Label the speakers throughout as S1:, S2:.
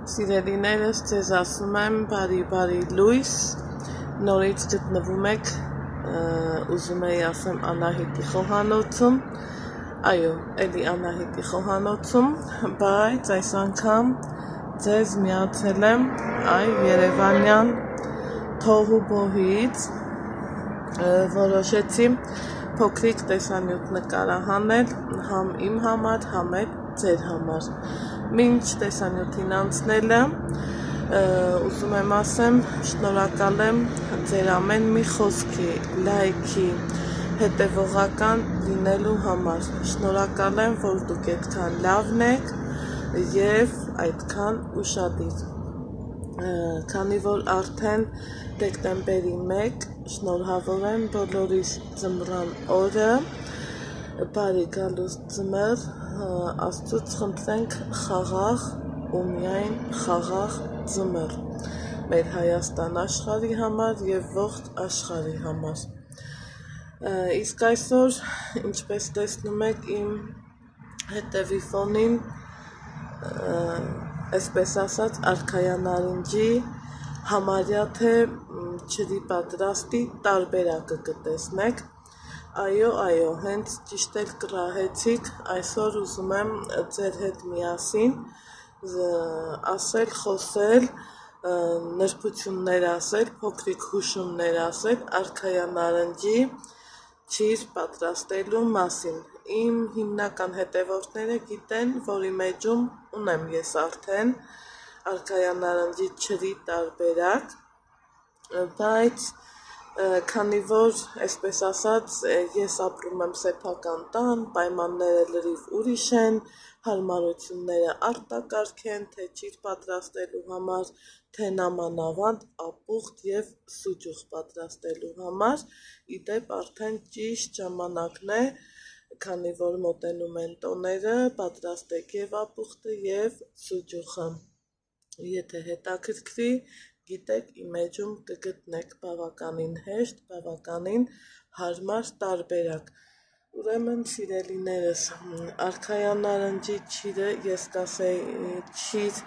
S1: Սիրելիներս, ձեզ ասում եմ բարի լույս, նորից գտնվում եք, ուզում էի ասեմ Անահիտի խոհանոցում, այո, էլի Անահիտի խոհանոցում, բայց այս անգամ ձեզ միացել եմ երևանյան թոհուբոհից, որոշեցի փոքրիկ տեսանյութ նկարահանել համ իմ համար, համ էլ ձեր համար։ Մինչ տեսանյութին անցնելը ուզում եմ ասեմ, շնորհակալ եմ ձեր ամեն մի խոսքի, լայքի, հետևողական լինելու համար։ Շնորհակալ եմ, որ դուք այդքան լավն եք եւ այդքան ուշադիր։ Քանի որ արդեն դեկտեմբերի 1, շնորհավոր եմ բոլորիս ձմռան օրը, բարի գալուստ ձմեռ, Աստծուց խնդրենք խաղաղ ու միայն խաղաղ ձմեռ մեր Հայաստան աշխարհի համար եւ ողջ աշխարհի համար։ Իսկ այսօր, ինչպես տեսնում եք իմ հետևի ֆոնին, այսպես ասած, արքայանարինջի համարյա թե ջրի պատրաստի տարբերակը կտեսնեք։ Այո, հենց ճիշտ էլ կռահեցիք, այսօր ուզում եմ ձեր հետ միասին ասել, խոսել, նրբություններ ասել, փոքրիկ հուշումներ ասել արքայանարնջի ջիր պատրաստելու մասին։ Իմ հիմնական հետևորդները գիտեն, որի մեջում ունեմ ես արդեն արքայանարնջի ջրի տարբերակ, բայց քանի որ, այսպես ասած, ես ապրում եմ սեփական տան, պայմանները լրիվ ուրիշ են, հարմարությունները արտակարգ են, թե ջիր պատրաստելու համար, թե նամանավանդ ապուխտ եւ սուջուխ պատրաստելու համար, իդեպ արդեն ճիշտ ժամանակն է, քանի որ մոտենում են տոները, պատրաստեք եւ ապուխտը եւ սուջուխը։ Եթե հետաքրքրի, գիտեք, իմ էջում կգտնեք բավականին հեշտ, բավականին հարմար տարբերակ։ Ուրեմն, սիրելիներս, արքայանարնջի ջիրը ես կասեի ջիր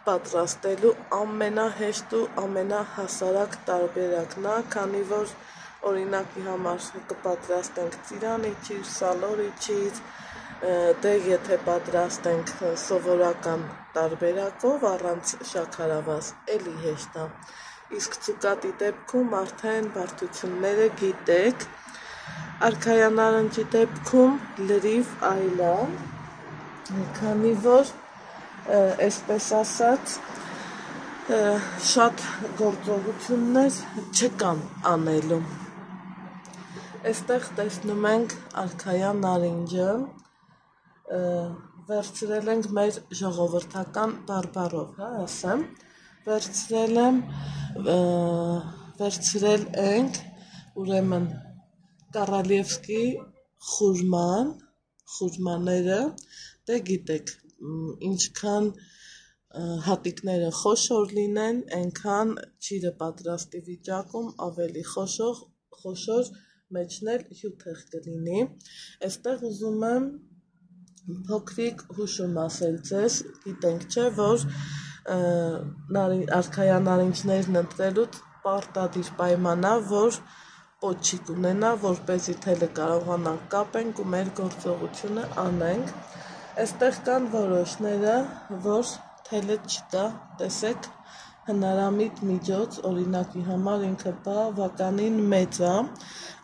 S1: պատրաստելու ամենահեշտ ու ամենահասարակ տարբերակն է, քանի որ օրինակի համար կպատրաստենք ծիրանի ջիր, սալորի ջիր, դե եթե պատրաստենք սովորական տարբերակով առանց շաքարավազ, էլի հեշտ է։ Իսկ ծուկատի դեպքում արդեն բարդությունները գիտեք, արքայանարնջի դեպքում լրիվ այլ է, քանի որ, այսպես ասած, շատ գործողություններ չկան անելու։ Այստեղ տեսնում ենք արքայանարինջը, վերցրել ենք մեր ժողովրդական բարբառով, ասեմ, վերցրել ենք, ուրեմն, Կառալևսկի խուրմաները, դե գիտեք, ինչքան հատիկները խոշոր լինեն, այնքան ջիրը պատրաստի վիճակում ավելի խոշոր մեջն էլ հյութեղ կլինի։ Այստեղ ուզում եմ փոքրիկ հուշում ասել ձեզ, գիտենք չէ, որ արքայանարինջներն ընտրելուց պարտադիր պայման է, որ պոչիկ ունենա, որպեսզի թելը կարողանանք կապենք ու մեր գործողությունը անենք։ Այստեղ կան որոշները, որ թելը չկա, տեսեք, հնարամիտ միջոց, օրինակի համար ինքը բավականին մեծ է,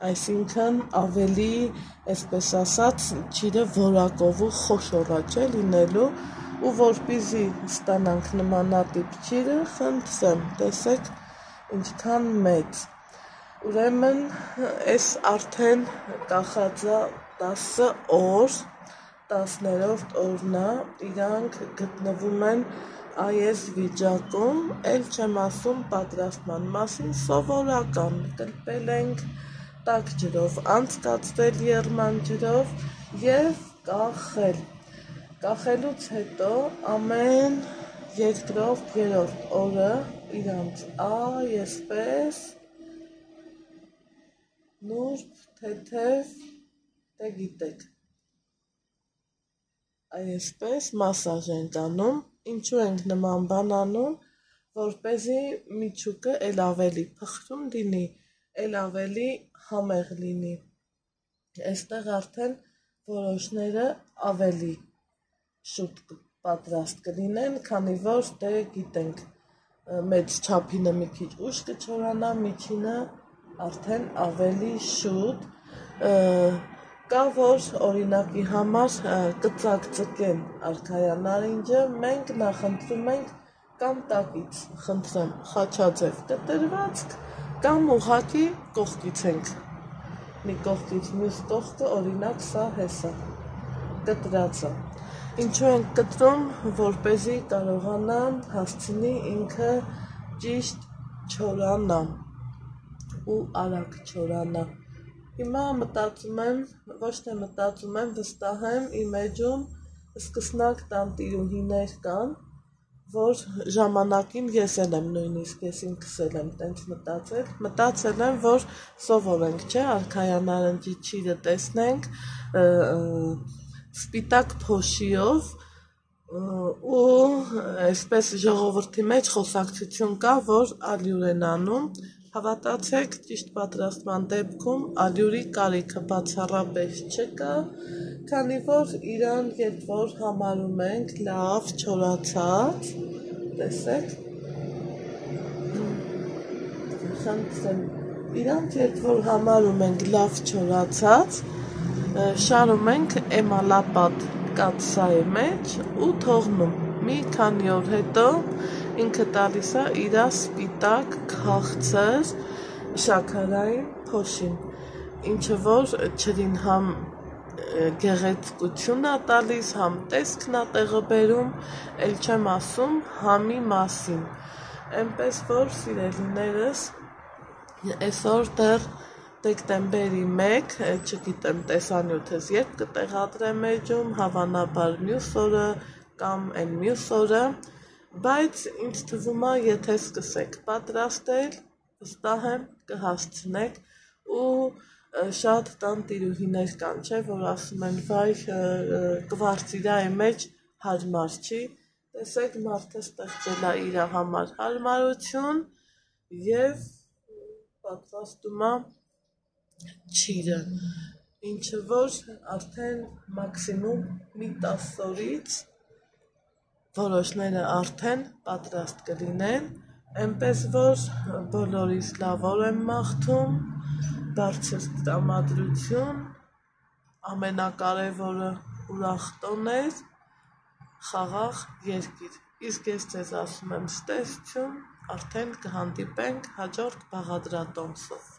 S1: այսինքն ավելի, այսպես ասած, ջիրը որակով ու խոշոր է չէ լինելու, ու որպեսզի ստանանք նմանատիպ ջիրը, խնդրեմ, տեսեք, ինչքան մեծ։ Ուրեմն, այս արդեն կախած է 10 օր, 10-րդ օրն է, իրանք գտնվում են այս վիճակում, էլ չեմ ասում պատրաստման մասին, սովորական, կլպել ենք տաք ջրով, անցկացրել եռման ջրով եւ կախել։ Կախելուց հետո ամեն երկրորդ, երրորդ օրը իրանց այսպես նուրբ, թեթև, դե գիտեք, այսպես մասաժ ենք անում, Ինչու ենք նման բան անում, որպեսզի միջուկը էլ ավելի փխրուն լինի, էլ ավելի համեղ լինի։ Այստեղ արդեն որոշները ավելի շուտ պատրաստ կլինեն, քանի որ դե գիտենք, մեծ չափինը մի քիչ ուշ կչորանա, միջինը արդեն ավելի շուտ, կա որ օրինակի համար կծակծկեն արքայա նարինջը, մենք նախընտրում ենք կամ տակից խնդրեմ խաչաձև կտրվածք, կամ ուղղակի կողքից ենք, մի կողքից մյուս կողքը, օրինակ սա հեսա կտրածը։ Ինչու ենք կտրում, որպեսզի կարողանա հասցնի ինքը ճիշտ չորանա ու արագ չորանա։ Հիմա մտածում եմ, ոչ թե մտածում եմ, վստահ եմ, իմ էջում սկսնակ տանտիրուհիներ կան, որ ժամանակին ես էլ եմ նույնիսկ ես ինքս էլ եմ տենց մտածել եմ, որ սովորենք, չէ, արքայա նարնջի ճիրը տեսնենք սպիտակ փոշիով ու այսպես ժողովրդի մեջ խոսակցություն կա, որ ալյուր են անում, հավատացեք, ճիշտ պատրաստման դեպքում ալյուրի կարիքը բացառապես չկա, քանի որ իրան երբ որ համարում ենք լավ չորացած, տեսեք, խնդրեմ, իրանք երբ որ համարում ենք լավ չորացած, շարում ենք էմալապատ կաթսայի մեջ ու թողնում, մի քանի օր հետո ինքը տալիս է իր սպիտակ քաղցր շաքարային փոշին, ինչը որ չրին համ գեղեցկություն է տալիս, համ տեսքն է տեղը բերում, էլ չեմ ասում համի մասին, այնպես որ սիրելիներս, այսօր դեռ դեկտեմբերի 1, չգիտեմ տեսանյութս երբ կտեղադրեմ էջում, հավանաբար մյուս օրը կամ այն մյուս օրը, բայց ինձ թվում է, եթե սկսեք պատրաստել, վստահ եմ կհասցնեք ու շատ տանտիրուհիներ կան, չէ, որ ասում են, վայ, կվարծիրայի մեջ հարմար չի, տեսեք մարդը ստեղծել է իր համար հարմարություն և պատրաստում է ճիրը, ինչը որ արդեն մաքսիմում մի 10 օրից որոշները արդեն պատրաստ կլինեն, այնպես որ բոլորիս լավ օր եմ մաղթում, բարձր տրամադրություն, ամենակարևորը ուրախ տոներ, խաղաղ երկիր, իսկ ես ձեզ ասում եմ ստեսություն, արդեն կհանդիպենք հաջորդ բաղադրատոմսով։